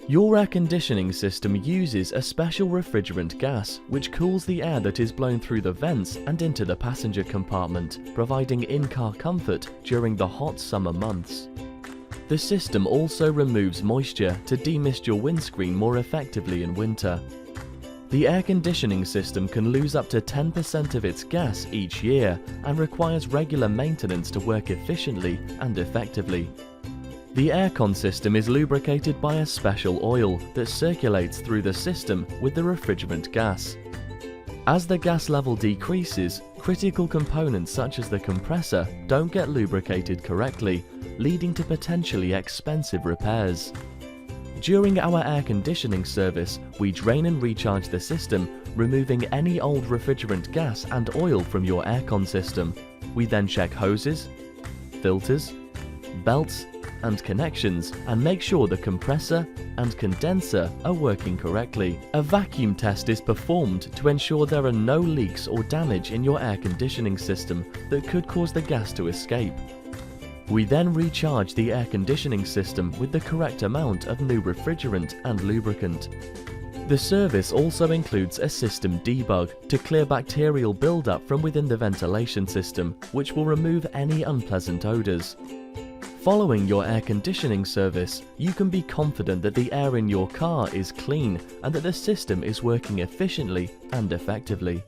Your air conditioning system uses a special refrigerant gas which cools the air that is blown through the vents and into the passenger compartment, providing in-car comfort during the hot summer months. The system also removes moisture to demist your windscreen more effectively in winter. The air conditioning system can lose up to 10% of its gas each year and requires regular maintenance to work efficiently and effectively. The aircon system is lubricated by a special oil that circulates through the system with the refrigerant gas. As the gas level decreases, critical components such as the compressor don't get lubricated correctly, leading to potentially expensive repairs. During our air conditioning service, we drain and recharge the system, removing any old refrigerant gas and oil from your aircon system. We then check hoses, filters, belts, and connections and make sure the compressor and condenser are working correctly. A vacuum test is performed to ensure there are no leaks or damage in your air conditioning system that could cause the gas to escape. We then recharge the air conditioning system with the correct amount of new refrigerant and lubricant. The service also includes a system debug to clear bacterial buildup from within the ventilation system, which will remove any unpleasant odors. Following your air conditioning service, you can be confident that the air in your car is clean and that the system is working efficiently and effectively.